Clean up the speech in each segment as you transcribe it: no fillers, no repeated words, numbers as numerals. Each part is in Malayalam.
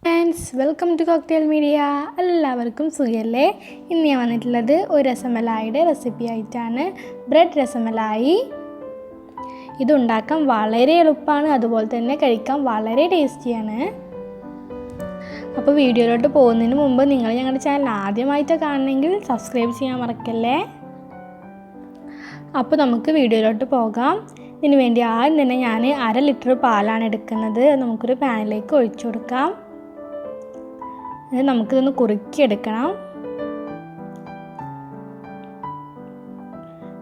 Friends, welcome to cocktail media. എല്ലാവർക്കും സുഖമല്ലേ? ഇന്ന് ഞാൻ വന്നിട്ടുള്ളത് ഒരു രസമലായിയുടെ റെസിപ്പി ആയിട്ടാണ്. ബ്രെഡ് രസമലായി. ഇതുണ്ടാക്കാൻ വളരെ എളുപ്പമാണ്, അതുപോലെ തന്നെ കഴിക്കാൻ വളരെ ടേസ്റ്റിയാണ്. അപ്പോൾ വീഡിയോയിലോട്ട് പോകുന്നതിന് മുമ്പ് നിങ്ങൾ ഞങ്ങളുടെ ചാനൽ ആദ്യമായിട്ട് കാണണമെങ്കിൽ സബ്സ്ക്രൈബ് ചെയ്യാൻ മറക്കല്ലേ. അപ്പോൾ നമുക്ക് വീഡിയോയിലോട്ട് പോകാം. ഇതിന് വേണ്ടി ആദ്യം തന്നെ ഞാൻ 1/2 ലിറ്റർ പാലാണ് എടുക്കുന്നത്. നമുക്കൊരു പാനിലേക്ക് ഒഴിച്ചു കൊടുക്കാം. നമുക്കിതൊന്ന് കുറുക്കിയെടുക്കണം.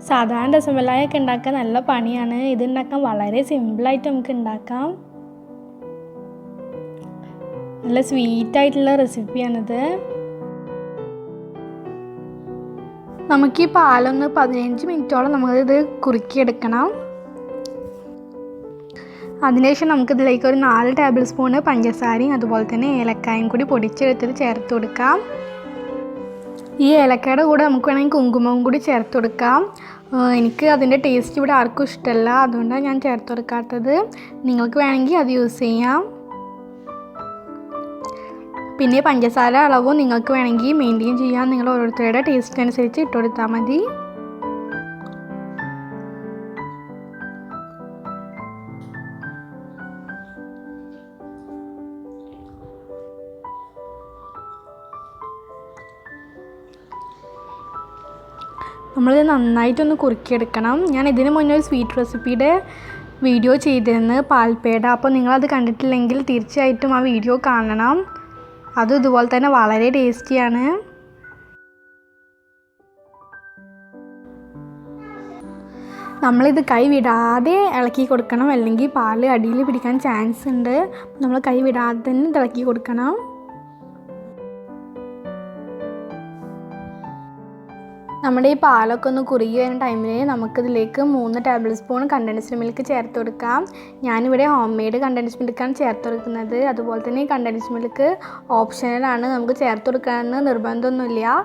സാധാരണ രസമലായൊക്കെ ഉണ്ടാക്കാൻ നല്ല പണിയാണ്. ഇത് ഉണ്ടാക്കാൻ വളരെ സിമ്പിളായിട്ട് നമുക്ക് ഉണ്ടാക്കാം. നല്ല സ്വീറ്റായിട്ടുള്ള റെസിപ്പിയാണിത്. നമുക്ക് ഈ പാലൊന്ന് 15 മിനിറ്റോളം നമുക്കിത് കുറുക്കിയെടുക്കണം. അതിനുശേഷം നമുക്കിതിലേക്ക് ഒരു 4 ടേബിൾ സ്പൂണ് പഞ്ചസാരയും അതുപോലെ തന്നെ ഏലക്കായും കൂടി പൊടിച്ചെടുത്തിട്ട് ചേർത്ത് കൊടുക്കാം. ഈ ഏലക്കയുടെ കൂടെ നമുക്ക് വേണമെങ്കിൽ കുങ്കുമവും കൂടി ചേർത്ത് കൊടുക്കാം. എനിക്ക് അതിൻ്റെ ടേസ്റ്റ് ഇവിടെ ആർക്കും ഇഷ്ടമല്ല, അതുകൊണ്ടാണ് ഞാൻ ചേർത്ത് കൊടുക്കാത്തത്. നിങ്ങൾക്ക് വേണമെങ്കിൽ അത് യൂസ് ചെയ്യാം. പിന്നെ പഞ്ചസാര അളവും നിങ്ങൾക്ക് വേണമെങ്കിൽ മെയിൻറ്റെയിൻ ചെയ്യാം. നിങ്ങൾ ഓരോരുത്തരുടെ ടേസ്റ്റ് അനുസരിച്ച് ഇട്ട് കൊടുത്താൽ മതി. നമ്മളിത് നന്നായിട്ടൊന്ന് കുറുക്കിയെടുക്കണം. ഞാൻ ഇതിന് മുന്നേ ഒരു സ്വീറ്റ് റെസിപ്പിയുടെ വീഡിയോ ചെയ്തിരുന്നു, പാൽപ്പേട. അപ്പോൾ നിങ്ങളത് കണ്ടിട്ടില്ലെങ്കിൽ തീർച്ചയായിട്ടും ആ വീഡിയോ കാണണം. അതും ഇതുപോലെ തന്നെ വളരെ ടേസ്റ്റിയാണ്. നമ്മളിത് കൈ വിടാതെ ഇളക്കി കൊടുക്കണം, അല്ലെങ്കിൽ പാൽ അടിയിൽ പിടിക്കാൻ ചാൻസ് ഉണ്ട്. നമ്മൾ കൈ വിടാതെ തന്നെ ഇളക്കി കൊടുക്കണം. നമ്മുടെ ഈ പാലൊക്കെ ഒന്ന് കുറുകി വരുന്ന ടൈമിൽ നമുക്കിതിലേക്ക് 3 ടേബിൾ സ്പൂൺ കണ്ടൻസ്ഡ് മിൽക്ക് ചേർത്ത് കൊടുക്കാം. ഞാനിവിടെ ഹോം മെയ്ഡ് കണ്ടൻസ്ഡ് മിൽക്കാണ് ചേർത്ത് കൊടുക്കുന്നത്. അതുപോലെ തന്നെ ഈ കണ്ടൻസ്ഡ് മിൽക്ക് ഓപ്ഷണലാണ്, നമുക്ക് ചേർത്ത് കൊടുക്കണമെന്ന് നിർബന്ധമൊന്നുമില്ല.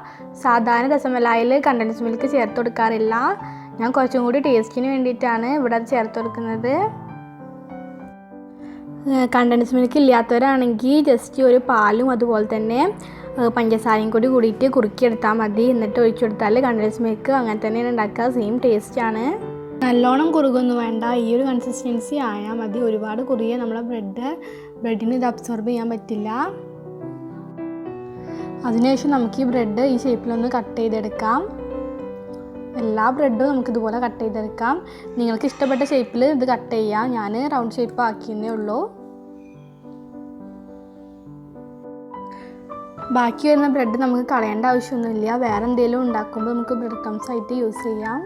സാധാരണ രസമലായിൽ കണ്ടൻസ്ഡ് മിൽക്ക് ചേർത്ത് കൊടുക്കാറില്ല. ഞാൻ കുറച്ചും കൂടി ടേസ്റ്റിന് വേണ്ടിയിട്ടാണ് ഇവിടെ അത് ചേർത്ത് കൊടുക്കുന്നത്. കണ്ടൻസ്ഡ് മിൽക്ക് ഇല്ലാത്തവരാണെങ്കിൽ ജസ്റ്റ് ഒരു പാലും അതുപോലെ തന്നെ പഞ്ചസാരയും കൂടി കൂടിയിട്ട് കുറുക്കിയെടുത്താൽ മതി. എന്നിട്ട് ഒഴിച്ചു കൊടുത്താൽ കണ്ടൻസ്ഡ് മിൽക്ക് അങ്ങനെ തന്നെയാണ് ഉണ്ടാക്കുക. സെയിം ടേസ്റ്റാണ്. നല്ലോണം കുറുകൊന്നും വേണ്ട, ഈ ഒരു കൺസിസ്റ്റൻസി ആയാൽ മതി. ഒരുപാട് കുറുകിയ നമ്മളെ ബ്രെഡിന് ഇത് അബ്സോർബ് ചെയ്യാൻ പറ്റില്ല. അതിനുശേഷം നമുക്ക് ഈ ബ്രെഡ് ഈ ഷേപ്പിലൊന്ന് കട്ട് ചെയ്തെടുക്കാം. എല്ലാ ബ്രെഡും നമുക്കിതുപോലെ കട്ട് ചെയ്തെടുക്കാം. നിങ്ങൾക്ക് ഇഷ്ടപ്പെട്ട ഷേപ്പിൽ ഇത് കട്ട് ചെയ്യാം. ഞാൻ റൗണ്ട് ഷേപ്പ് ആക്കിയെന്നേ ഉള്ളൂ. ബാക്കി വരുന്ന ബ്രെഡ് നമുക്ക് കളയേണ്ട ആവശ്യമൊന്നുമില്ല. വേറെ എന്തെങ്കിലും ഉണ്ടാക്കുമ്പോൾ നമുക്ക് ബ്രെഡ് ക്രംസ് ആയിട്ട് യൂസ് ചെയ്യാം.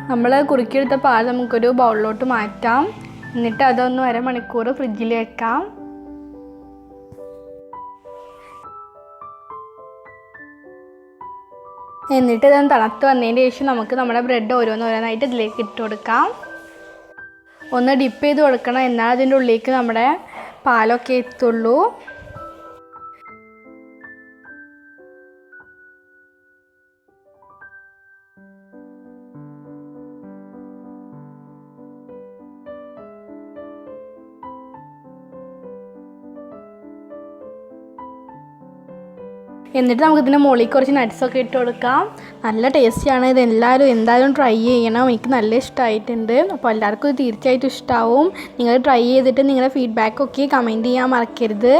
നമ്മൾ കുറുക്കിയെടുത്ത പാൽ നമുക്കൊരു ബൗളിലോട്ട് മാറ്റാം. എന്നിട്ട് അതൊന്ന് 1/2 മണിക്കൂർ ഫ്രിഡ്ജിൽ വെക്കാം. എന്നിട്ട് ഇതൊന്ന് തണുത്ത് വന്നതിന് ശേഷം നമുക്ക് നമ്മുടെ ബ്രെഡ് ഓരോന്നോരോന്നായിട്ട് ഇതിലേക്ക് ഇട്ട് കൊടുക്കാം. ഒന്ന് ഡിപ്പ് ചെയ്ത് കൊടുക്കണം, എന്നാൽ അതിൻ്റെ ഉള്ളിലേക്ക് നമ്മുടെ പാലൊക്കെ എത്തുള്ളൂ. എന്നിട്ട് നമുക്കിതിൻ്റെ മുകളിൽ കുറച്ച് നട്ട്സൊക്കെ ഇട്ട് കൊടുക്കാം. നല്ല ടേസ്റ്റിയാണ്. ഇത് എന്തായാലും ട്രൈ ചെയ്യണം. എനിക്ക് നല്ല ഇഷ്ടമായിട്ടുണ്ട്. അപ്പോൾ എല്ലാവർക്കും ഇത് തീർച്ചയായിട്ടും ഇഷ്ടമാവും. നിങ്ങൾ ട്രൈ ചെയ്തിട്ട് നിങ്ങളുടെ ഫീഡ്ബാക്കൊക്കെ കമൻറ്റ് ചെയ്യാൻ മറക്കരുത്.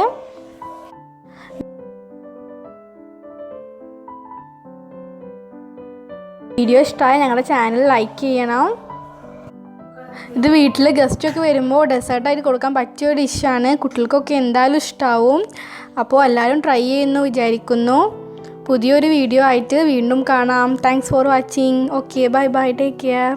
വീഡിയോ ഇഷ്ടമായ ഞങ്ങളുടെ ചാനൽ ലൈക്ക് ചെയ്യണം. ഇത് വീട്ടിൽ ഗസ്റ്റൊക്കെ വരുമ്പോൾ ഡെസേർട്ടായിട്ട് കൊടുക്കാൻ പറ്റിയ ഒരു ഡിഷാണ്. കുട്ടികൾക്കൊക്കെ എന്തായാലും ഇഷ്ടമാവും. അപ്പോൾ എല്ലാവരും ട്രൈ ചെയ്യുമെന്ന് വിചാരിക്കുന്നു. പുതിയൊരു വീഡിയോ ആയിട്ട് വീണ്ടും കാണാം. Thanks for watching. Okay, bye bye, take care.